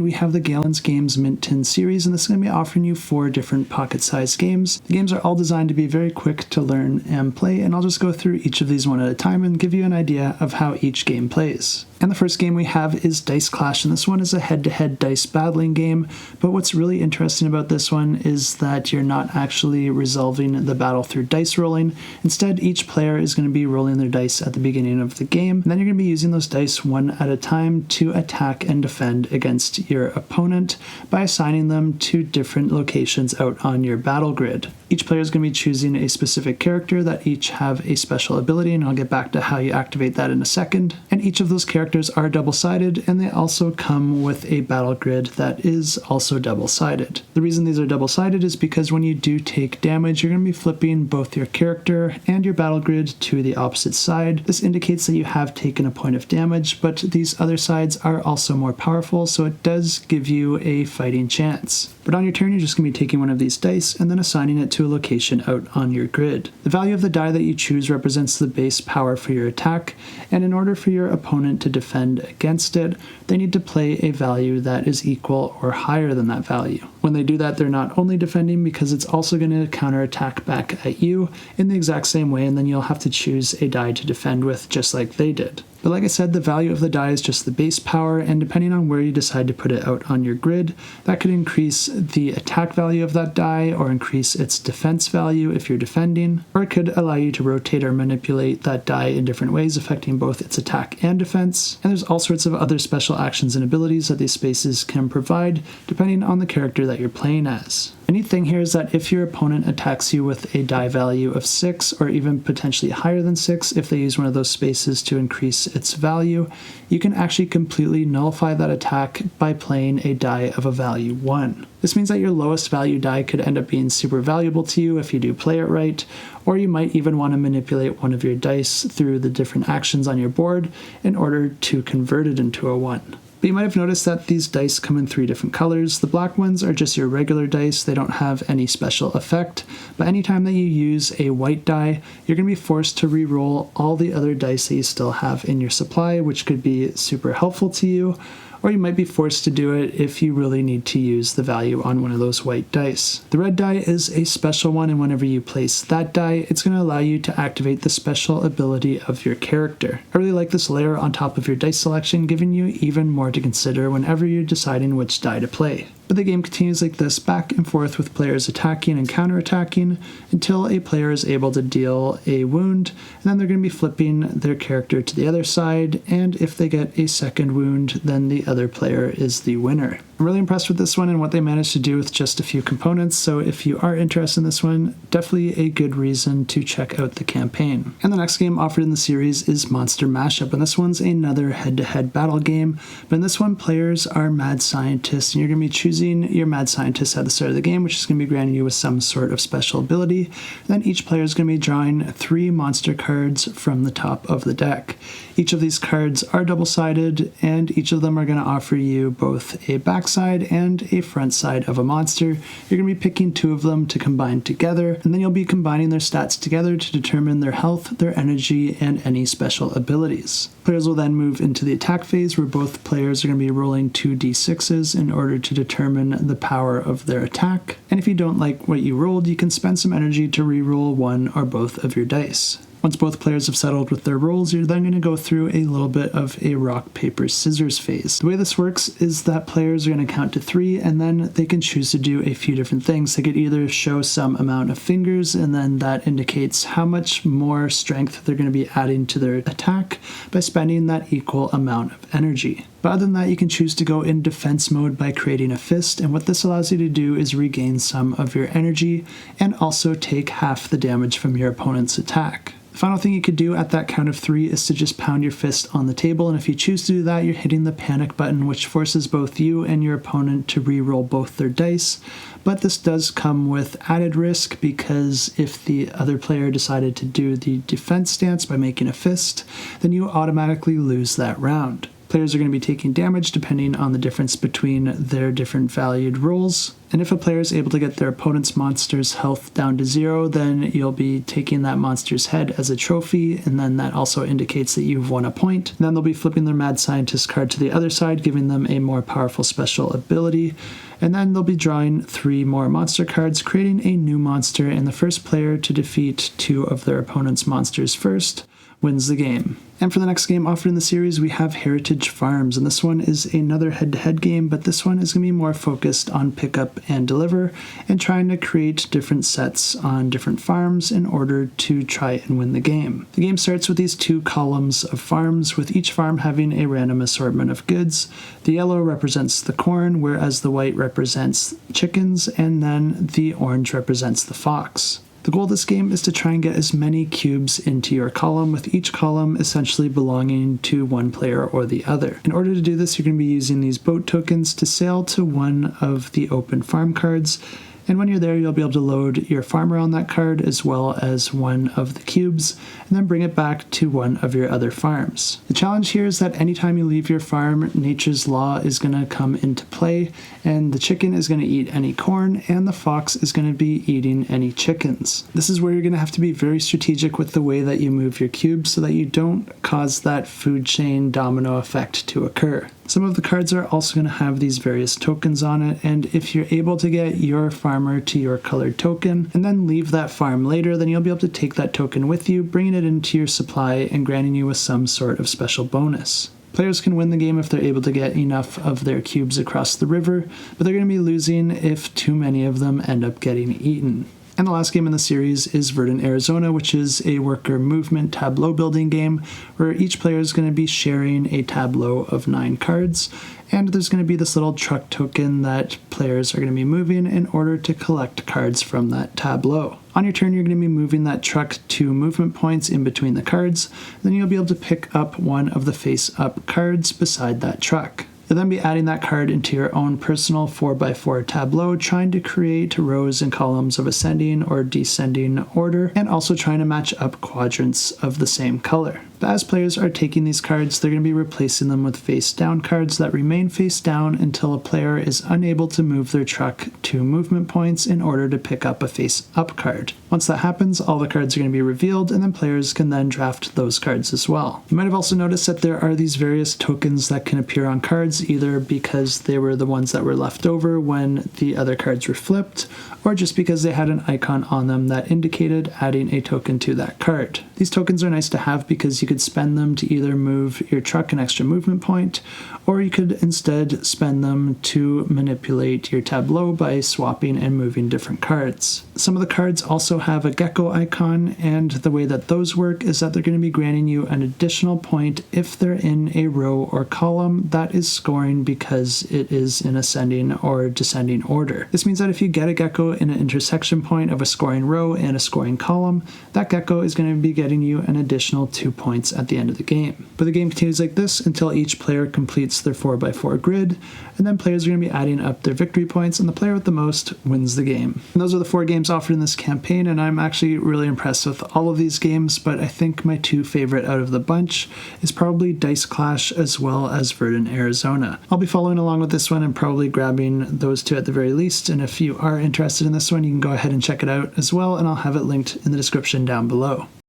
We have the Galen's Games Mint Tin series, and this is going to be offering you 4 different pocket-sized games. The games are all designed to be very quick to learn and play, and I'll just go through each of these one at a time and give you an idea of how each game plays. And the first game we have is Dice Clash, and this one is a head-to-head dice battling game, but what's really interesting about this one is that you're not actually resolving the battle through dice rolling. Instead, each player is going to be rolling their dice at the beginning of the game, and then you're going to be using those dice one at a time to attack and defend against your opponent by assigning them to different locations out on your battle grid. Each player is going to be choosing a specific character that each have a special ability, and I'll get back to how you activate that in a second. And each of those characters are double-sided, and they also come with a battle grid that is also double-sided. The reason these are double-sided is because when you do take damage, you're going to be flipping both your character and your battle grid to the opposite side. This indicates that you have taken a point of damage, but these other sides are also more powerful, so it does give you a fighting chance. But on your turn, you're just going to be taking one of these dice and then assigning it to a location out on your grid. The value of the die that you choose represents the base power for your attack, and in order for your opponent to defend against it, they need to play a value that is equal or higher than that value. When they do that, they're not only defending because it's also going to counterattack back at you in the exact same way, and then you'll have to choose a die to defend with just like they did. But like I said, the value of the die is just the base power, and depending on where you decide to put it out on your grid, that could increase the attack value of that die or increase its defense value if you're defending, or it could allow you to rotate or manipulate that die in different ways, affecting both its attack and defense. And there's all sorts of other special actions and abilities that these spaces can provide depending on the character that you're playing as. The neat thing here is that if your opponent attacks you with a die value of 6 or even potentially higher than 6, if they use one of those spaces to increase its value, you can actually completely nullify that attack by playing a die of a value 1. This means that your lowest value die could end up being super valuable to you if you do play it right, or you might even want to manipulate one of your dice through the different actions on your board in order to convert it into a 1. But you might have noticed that these dice come in 3 different colors. The black ones are just your regular dice. They don't have any special effect. But anytime that you use a white die, you're going to be forced to re-roll all the other dice that you still have in your supply, which could be super helpful to you. Or you might be forced to do it if you really need to use the value on one of those white dice. The red die is a special one, and whenever you place that die, it's going to allow you to activate the special ability of your character. I really like this layer on top of your dice selection, giving you even more to consider whenever you're deciding which die to play. But the game continues like this, back and forth with players attacking and counterattacking until a player is able to deal a wound, and then they're going to be flipping their character to the other side, and if they get a second wound, then the other player is the winner. I'm really impressed with this one and what they managed to do with just a few components, so if you are interested in this one, definitely a good reason to check out the campaign. And the next game offered in the series is Monster Mashup, and this one's another head-to-head battle game, but in this one, players are mad scientists, and you're going to be choosing your mad scientist at the start of the game, which is going to be granting you with some sort of special ability. And then each player is going to be drawing 3 monster cards from the top of the deck. Each of these cards are double-sided, and each of them are going to offer you both a backside and a front side of a monster. You're going to be picking 2 of them to combine together, and then you'll be combining their stats together to determine their health, their energy, and any special abilities. Players will then move into the attack phase, where both players are going to be rolling 2d6s in order to determine the power of their attack. And if you don't like what you rolled, you can spend some energy to re-roll one or both of your dice. Once both players have settled with their rolls, you're then going to go through a little bit of a rock, paper, scissors phase. The way this works is that players are going to count to 3, and then they can choose to do a few different things. They could either show some amount of fingers, and then that indicates how much more strength they're going to be adding to their attack by spending that equal amount of energy. But other than that, you can choose to go in defense mode by creating a fist, and what this allows you to do is regain some of your energy and also take half the damage from your opponent's attack. The final thing you could do at that count of 3 is to just pound your fist on the table, and if you choose to do that, you're hitting the panic button, which forces both you and your opponent to re-roll both their dice. But this does come with added risk, because if the other player decided to do the defense stance by making a fist, then you automatically lose that round. Players are going to be taking damage depending on the difference between their different valued rolls. And if a player is able to get their opponent's monster's health down to 0, then you'll be taking that monster's head as a trophy, and then that also indicates that you've won a point. Then they'll be flipping their Mad Scientist card to the other side, giving them a more powerful special ability. And then they'll be drawing 3 more monster cards, creating a new monster, and the first player to defeat 2 of their opponent's monsters first wins the game. And for the next game offered in the series, we have Heritage Farms, and this one is another head-to-head game, but this one is going to be more focused on pick up and deliver, and trying to create different sets on different farms in order to try and win the game. The game starts with these 2 columns of farms, with each farm having a random assortment of goods. The yellow represents the corn, whereas the white represents chickens, and then the orange represents the fox. The goal of this game is to try and get as many cubes into your column, with each column essentially belonging to one player or the other. In order to do this, you're going to be using these boat tokens to sail to one of the open farm cards, and when you're there, you'll be able to load your farmer on that card as well as one of the cubes, and then bring it back to one of your other farms. The challenge here is that anytime you leave your farm, nature's law is going to come into play, and the chicken is going to eat any corn, and the fox is going to be eating any chickens. This is where you're going to have to be very strategic with the way that you move your cubes so that you don't cause that food chain domino effect to occur. Some of the cards are also going to have these various tokens on it, and if you're able to get your farmer to your colored token and then leave that farm later, then you'll be able to take that token with you, bringing it into your supply and granting you with some sort of special bonus. Players can win the game if they're able to get enough of their cubes across the river, but they're going to be losing if too many of them end up getting eaten. And the last game in the series is Verdant Arizona, which is a worker movement tableau building game where each player is going to be sharing a tableau of 9 cards, and there's going to be this little truck token that players are going to be moving in order to collect cards from that tableau. On your turn, you're going to be moving that truck 2 movement points in between the cards, then you'll be able to pick up one of the face-up cards beside that truck. You'll then be adding that card into your own personal 4x4 tableau, trying to create rows and columns of ascending or descending order, and also trying to match up quadrants of the same color. But as players are taking these cards, they're going to be replacing them with face-down cards that remain face down until a player is unable to move their truck 2 movement points in order to pick up a face-up card. Once that happens, all the cards are going to be revealed, and then players can then draft those cards as well. You might have also noticed that there are these various tokens that can appear on cards, either because they were the ones that were left over when the other cards were flipped, or just because they had an icon on them that indicated adding a token to that card. These tokens are nice to have because you could spend them to either move your truck an extra movement point, or you could instead spend them to manipulate your tableau by swapping and moving different cards. Some of the cards also have a gecko icon, and the way that those work is that they're going to be granting you an additional point if they're in a row or column that is scoring because it is in ascending or descending order. This means that if you get a gecko in an intersection point of a scoring row and a scoring column, that gecko is going to be getting you an additional 2 points at the end of the game. But the game continues like this until each player completes their 4x4 grid, and then players are going to be adding up their victory points, and the player with the most wins the game. And those are the 4 games offered in this campaign, and I'm actually really impressed with all of these games, but I think my 2 favorite out of the bunch is probably Dice Clash as well as Verdant Arizona. I'll be following along with this one and probably grabbing those 2 at the very least, and if you are interested in this one, you can go ahead and check it out as well, and I'll have it linked in the description down below.